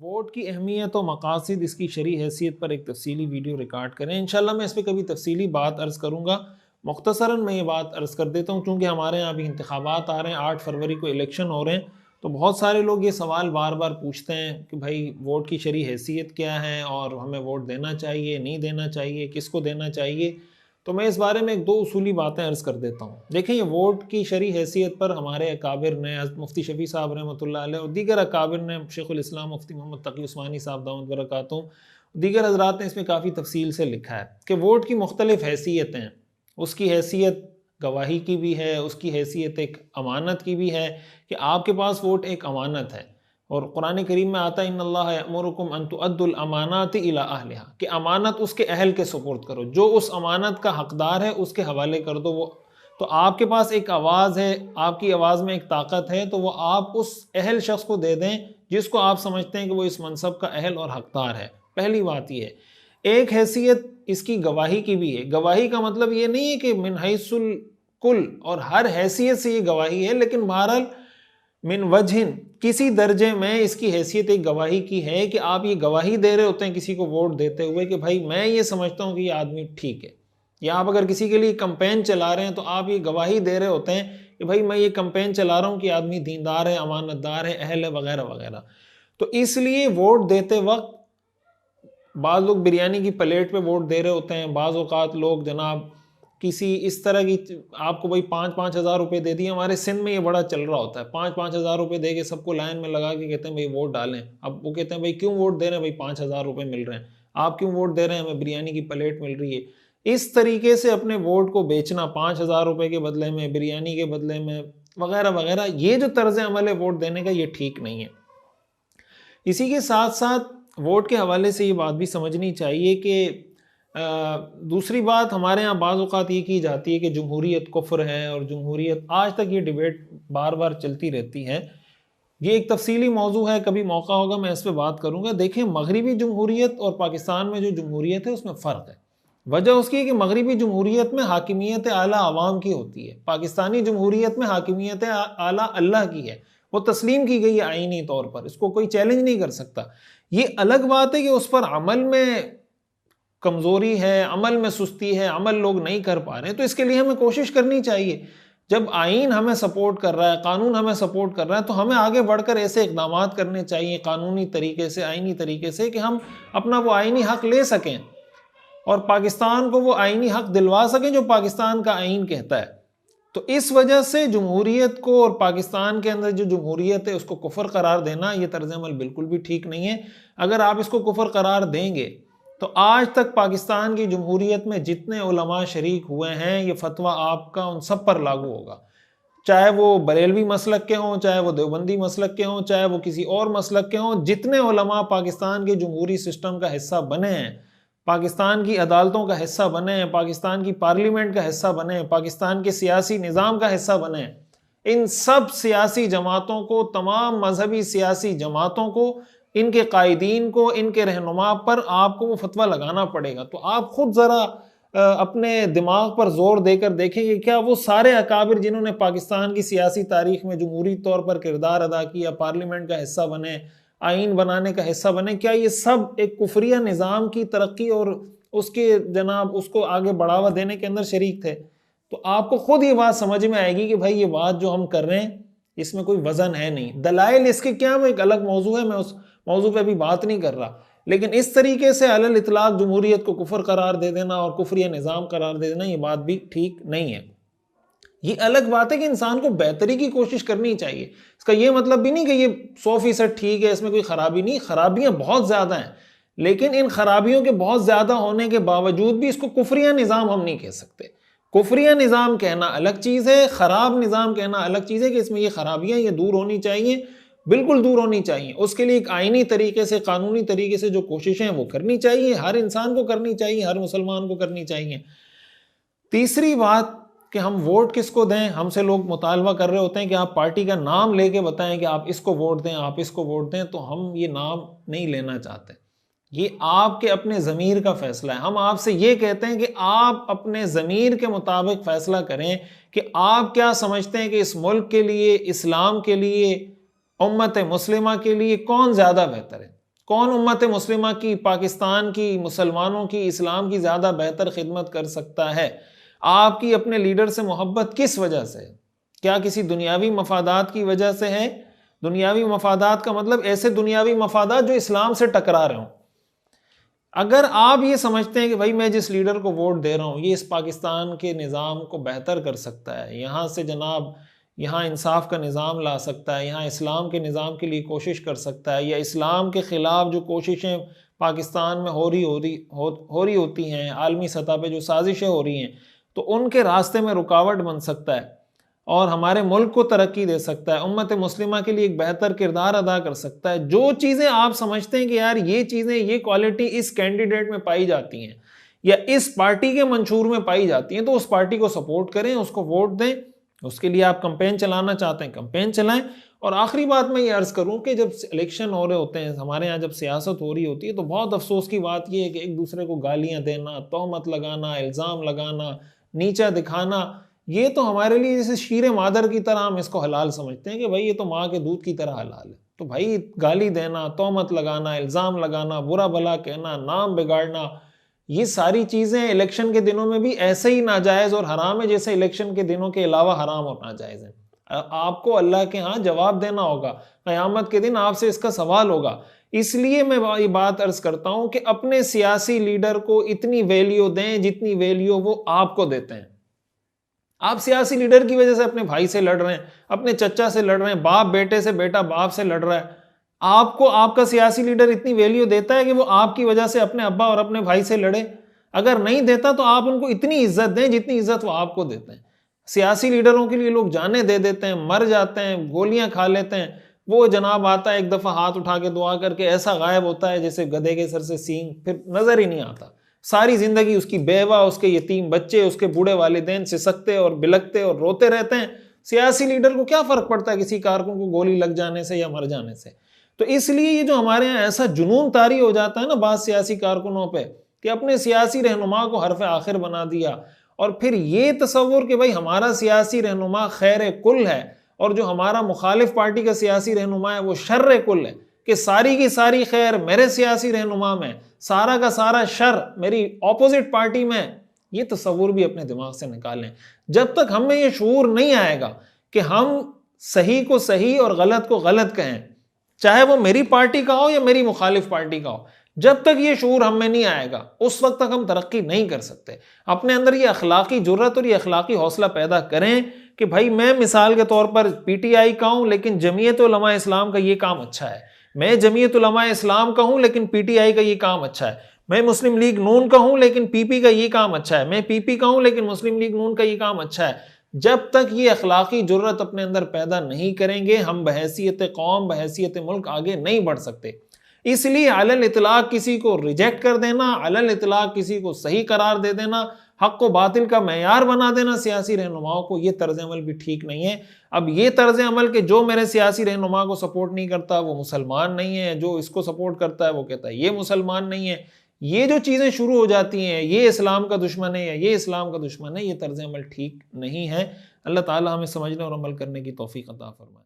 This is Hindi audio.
वोट की अहमियत और मकासद इसकी शरई हैसियत पर एक तफसीली वीडियो रिकॉर्ड करें। इंशाल्लाह मैं इस पर कभी तफसीली बात अर्ज़ करूँगा। मुख्तसरन मैं ये बात अर्ज़ कर देता हूँ, क्योंकि हमारे यहाँ अभी इंतखाबात आ रहे हैं, 8 फरवरी को इलेक्शन हो रहे हैं, तो बहुत सारे लोग ये सवाल बार बार पूछते हैं कि भाई वोट की शरई हैसियत क्या है और हमें वोट देना चाहिए, नहीं देना चाहिए, किसको देना चाहिए। तो मैं इस बारे में एक दो उसूली बातें अर्ज़ कर देता हूँ। देखिए, ये वोट की शरई हैसियत पर हमारे अकाबिर ने, मुफ्ती शफ़ी साहब रहमतुल्लाह अलैह और दीगर अकाबिर ने, शेखुल इस्लाम मुफ्ती मोहम्मद तकी उस्मानी साहब दामत बरकातुहू, दीगर हज़रात ने इसमें काफ़ी तफसील से लिखा है कि वोट की मुख्तलिफ़ हैसियतें हैं। उसकी हैसियत गवाही की भी है, उसकी हैसियत एक अमानत की भी है कि आपके पास वोट एक अमानत है। और कुरान करीम में आता है इन्नल्लाह यअमुरुकुम अन तुअद्दुल अमानाति इला अहलिहा, कि अमानत उसके अहल के सुपुर्द करो, जो उस अमानत का हकदार है उसके हवाले कर दो। वो तो आपके पास एक आवाज़ है, आपकी आवाज़ में एक ताकत है, तो वो आप उस अहल शख्स को दे दें जिसको आप समझते हैं कि वो इस मनसब का अहल और हकदार है। पहली बात ये है। एक हैसियत इसकी गवाही की भी है। गवाही का मतलब ये नहीं है कि मिन हैसुल कुल और हर हैसियत से ये गवाही है, लेकिन बहरहाल मिन वजहिन किसी दर्जे में इसकी हैसियत एक गवाही की है कि आप ये गवाही दे रहे होते हैं किसी को वोट देते हुए कि भाई मैं ये समझता हूँ कि ये आदमी ठीक है। या आप अगर किसी के लिए कंपेन चला रहे हैं तो आप ये गवाही दे रहे होते हैं कि भाई मैं ये कंपेन चला रहा हूँ कि आदमी दीनदार है, अमानतदार है, अहल है, वगैरह वगैरह। तो इसलिए वोट देते वक्त बाज़ लोग बिरयानी की प्लेट पे वोट दे रहे होते हैं, बाज़ औक़ात लोग जनाब किसी इस तरह की, आपको भाई 5-5 हज़ार रुपये दे दिए। हमारे सिंध में ये बड़ा चल रहा होता है, 5-5 हज़ार रुपये दे के सबको लाइन में लगा के कहते हैं भाई वोट डालें। अब वो कहते हैं भाई क्यों वोट दे रहे हैं, भाई 5 हज़ार रुपये मिल रहे हैं, आप क्यों वोट दे रहे हैं, हमें बिरयानी की प्लेट मिल रही है। इस तरीके से अपने वोट को बेचना 5 हज़ार रुपये के बदले में, बिरयानी के बदले में, वगैरह वगैरह, ये जो तर्ज अमल है वोट देने का, ये ठीक नहीं है। इसी के साथ साथ वोट के हवाले से ये बात भी समझनी चाहिए कि दूसरी बात, हमारे यहाँ बाज़ औक़ात ये की जाती है कि जमहूरियत कुफ्र है, और जमहूरियत, आज तक ये डिबेट बार बार चलती रहती है। ये एक तफसीली मौजू है, कभी मौका होगा मैं इस पर बात करूँगा। देखें, मगरबी जमहूरियत और पाकिस्तान में जो जमहूरियत है उसमें फ़र्क है। वजह उसकी है कि मगरबी जमहूरियत में हाकिमियत आला आवाम की होती है, पाकिस्तानी जमहूरियत में हाकिमियत आला अल्लाह की है। वो तस्लीम की गई है आईनी तौर पर, इसको कोई चैलेंज नहीं कर सकता। ये अलग बात है कि उस पर अमल में कमज़ोरी है, अमल में सुस्ती है, अमल लोग नहीं कर पा रहे हैं। तो इसके लिए हमें कोशिश करनी चाहिए। जब आइन हमें सपोर्ट कर रहा है, कानून हमें सपोर्ट कर रहा है, तो हमें आगे बढ़कर ऐसे इक़दाम करने चाहिए कानूनी तरीके से, आइनी तरीके से, कि हम अपना वो आइनी हक़ ले सकें और पाकिस्तान को वो आइनी हक़ दिलवा सकें जो पाकिस्तान का आइन कहता है। तो इस वजह से जमहूरियत को और पाकिस्तान के अंदर जो जमहूरियत है उसको कुफ्र करार देना, ये तर्ज़ अमल बिल्कुल भी ठीक नहीं है। अगर आप इसको कुफ्र करार देंगे तो आज तक पाकिस्तान की जमहूरियत में जितने उलमा शरीक हुए हैं, ये फतवा आपका उन सब पर लागू होगा, चाहे वो बरेलवी मसलक के हों, चाहे वो देवबंदी मसलक के हों, चाहे वो किसी और मसलक के हों। जितने उलमा पाकिस्तान के जमहूरी सिस्टम का हिस्सा बने हैं, पाकिस्तान की अदालतों का हिस्सा बने हैं, पाकिस्तान की पार्लियामेंट का हिस्सा बने हैं, पाकिस्तान के सियासी निज़ाम का हिस्सा बने हैं, इन सब सियासी जमातों को, तमाम मजहबी सियासी जमातों को, इनके कायदीन को, इनके रहनुमा पर आपको वो फतवा लगाना पड़ेगा। तो आप खुद ज़रा अपने दिमाग पर जोर देकर देखेंगे, क्या वो सारे अकाबिर जिन्होंने पाकिस्तान की सियासी तारीख में जमहूरी तौर पर किरदार अदा किया, पार्लियामेंट का हिस्सा बने, आइन बनाने का हिस्सा बने, क्या ये सब एक कुफरिया निज़ाम की तरक्की और उसके जनाब उसको आगे बढ़ावा देने के अंदर शरीक थे? तो आपको खुद ये बात समझ में आएगी कि भाई ये बात जो हम कर रहे हैं इसमें कोई वजन है नहीं। दलाइल इसके क्या, वो एक अलग मौजू है, मैं उस मौजू पे अभी बात नहीं कर रहा। लेकिन इस तरीके से अलल इतलाक जमहूरियत को कुफर करार दे देना और कुफरिया निज़ाम करार दे देना, ये बात भी ठीक नहीं है। ये अलग बात है कि इंसान को बेहतरी की कोशिश करनी चाहिए। इसका ये मतलब भी नहीं कि ये 100% ठीक है, इसमें कोई खराबी नहीं, खराबियां बहुत ज़्यादा हैं, लेकिन इन खराबियों के बहुत ज़्यादा होने के बावजूद भी इसको कुफरिया निज़ाम हम नहीं कह सकते। कुफरिया निज़ाम कहना अलग चीज़ है, ख़राब निज़ाम कहना अलग चीज़ है कि इसमें ये खराबियाँ ये दूर होनी चाहिए, बिल्कुल दूर होनी चाहिए। उसके लिए एक आइनी तरीके से, कानूनी तरीके से जो कोशिशें हैं वो करनी चाहिए, हर इंसान को करनी चाहिए, हर मुसलमान को करनी चाहिए। तीसरी बात कि हम वोट किसको दें, हमसे लोग मुतालबा कर रहे होते हैं कि आप पार्टी का नाम लेके बताएं कि आप इसको वोट दें, आप इसको वोट दें। तो हम ये नाम नहीं लेना चाहते, ये आपके अपने ज़मीर का फ़ैसला है। हम आपसे ये कहते हैं कि आप अपने ज़मीर के मुताबिक फ़ैसला करें कि आप क्या समझते हैं कि इस मुल्क के लिए, इस्लाम के लिए, उम्मत मुस्लिमा के लिए कौन ज़्यादा बेहतर है। कौन उम्मत मुस्लिमा की, पाकिस्तान की, मुसलमानों की, इस्लाम की ज़्यादा बेहतर खिदमत कर सकता है? आपकी अपने लीडर से मोहब्बत किस वजह से है? क्या किसी दुनियावी मफादात की वजह से है? दुनियावी मफादात का मतलब ऐसे दुनियावी मफादात जो इस्लाम से टकरा रहे हों। अगर आप ये समझते हैं कि भाई मैं जिस लीडर को वोट दे रहा हूँ ये इस पाकिस्तान के निज़ाम को बेहतर कर सकता है, यहाँ से जनाब यहाँ इंसाफ का निज़ाम ला सकता है, यहाँ इस्लाम के निज़ाम के लिए कोशिश कर सकता है, या इस्लाम के ख़िलाफ़ जो कोशिशें पाकिस्तान में हो रही होती हैं, आलमी सतह पे जो साजिशें हो रही हैं, तो उनके रास्ते में रुकावट बन सकता है और हमारे मुल्क को तरक्की दे सकता है, उम्मत मुस्लिमा के लिए एक बेहतर किरदार अदा कर सकता है। जो चीज़ें आप समझते हैं कि यार ये चीज़ें, ये क्वालिटी इस कैंडिडेट में पाई जाती हैं या इस पार्टी के मंशूर में पाई जाती हैं, तो उस पार्टी को सपोर्ट करें, उसको वोट दें। उसके लिए आप कंपेन चलाना चाहते हैं, कंपेन चलाएं। और आखिरी बात मैं ये अर्ज़ करूं कि जब इलेक्शन हो रहे होते हैं, हमारे यहाँ जब सियासत हो रही होती है, तो बहुत अफसोस की बात यह है कि एक दूसरे को गालियां देना, तोहमत लगाना, इल्ज़ाम लगाना, नीचा दिखाना, ये तो हमारे लिए जैसे शीरे मादर की तरह हम इसको हलाल समझते हैं कि भाई ये तो माँ के दूध की तरह हलाल है। तो भाई गाली देना, तोहमत लगाना, इल्ज़ाम लगाना, बुरा भला कहना, नाम बिगाड़ना, ये सारी चीज़ें इलेक्शन के दिनों में भी ऐसे ही नाजायज़ और हराम है जैसे इलेक्शन के दिनों के अलावा हराम और नाजायज़ है। आपको अल्लाह के यहाँ जवाब देना होगा, क़यामत के दिन आपसे इसका सवाल होगा। इसलिए मैं ये बात अर्ज़ करता हूँ कि अपने सियासी लीडर को इतनी वैल्यू दें जितनी वैल्यू वो आपको देते हैं। आप सियासी लीडर की वजह से अपने भाई से लड़ रहे हैं, अपने चचा से लड़ रहे हैं, बाप बेटे से, बेटा बाप से लड़ रहा है। आपको आपका सियासी लीडर इतनी वैल्यू देता है कि वो आपकी वजह से अपने अब्बा और अपने भाई से लड़े? अगर नहीं देता तो आप उनको इतनी इज्जत दें जितनी इज्जत वो आपको देते हैं। सियासी लीडरों के लिए लोग जाने दे देते हैं, मर जाते हैं, गोलियां खा लेते हैं। वो जनाब आता है एक दफ़ा हाथ उठा के दुआ करके, ऐसा गायब होता है जैसे गधे के सर से सींग, फिर नजर ही नहीं आता। सारी जिंदगी उसकी बेवा, उसके यतीम बच्चे, उसके बूढ़े वालिदैन सिसकते और बिलकते और रोते रहते हैं। सियासी लीडर को क्या फर्क पड़ता है किसी कारकुन को गोली लग जाने से या मर जाने से? तो इसलिए ये जो हमारे यहाँ ऐसा जुनून तारी हो जाता है ना बात सियासी कारकुनों पे, कि अपने सियासी रहनुमा को हरफ आखिर बना दिया, और फिर ये तसव्वुर कि भाई हमारा सियासी रहनुमा खैर कुल है और जो हमारा मुखालिफ पार्टी का सियासी रहनुमा है वो शर्र कुल है, कि सारी की सारी खैर मेरे सियासी रहनुमा में, सारा का सारा शर मेरी ऑपोजिट पार्टी में। ये तसव्वुर भी अपने दिमाग से निकालें। जब तक हमें ये शऊर नहीं आएगा कि हम सही को सही और गलत को गलत कहें, चाहे वो मेरी पार्टी का हो या मेरी मुखालिफ पार्टी का हो, जब तक ये शऊर हम में नहीं आएगा उस वक्त तक हम तरक्की नहीं कर सकते। अपने अंदर ये अखलाकी जुर्रत और ये अखलाकी हौसला पैदा करें कि भाई मैं मिसाल के तौर पर पीटीआई का हूं लेकिन जमीयत उलमा इस्लाम का ये काम अच्छा है, मैं जमीयत उलमा इस्लाम का हूं लेकिन पीटीआई का ये काम अच्छा है, मैं मुस्लिम लीग नून का हूं लेकिन पीपी का ये काम अच्छा है, मैं पीपी का हूं लेकिन मुस्लिम लीग नून का ये काम अच्छा है। जब तक ये अखलाकी जुर्रत अपने अंदर पैदा नहीं करेंगे हम बहैसियत कौम, बहैसियत मुल्क आगे नहीं बढ़ सकते। इसलिए अलल इतलाक किसी को रिजेक्ट कर देना, अलल इतलाक किसी को सही करार दे देना, हक को बातिल का मेयार बना देना सियासी रहनुमाओं को, ये तर्ज अमल भी ठीक नहीं है। अब ये तर्ज अमल के जो मेरे सियासी रहनुमा को सपोर्ट नहीं करता वो मुसलमान नहीं है, जो इसको सपोर्ट करता है वो कहता है ये मुसलमान नहीं है, ये जो चीज़ें शुरू हो जाती हैं, ये इस्लाम का दुश्मन है या ये इस्लाम का दुश्मन है, ये तर्ज अमल ठीक नहीं है। अल्लाह ताला हमें समझने और अमल करने की तौफीक अता फरमाए।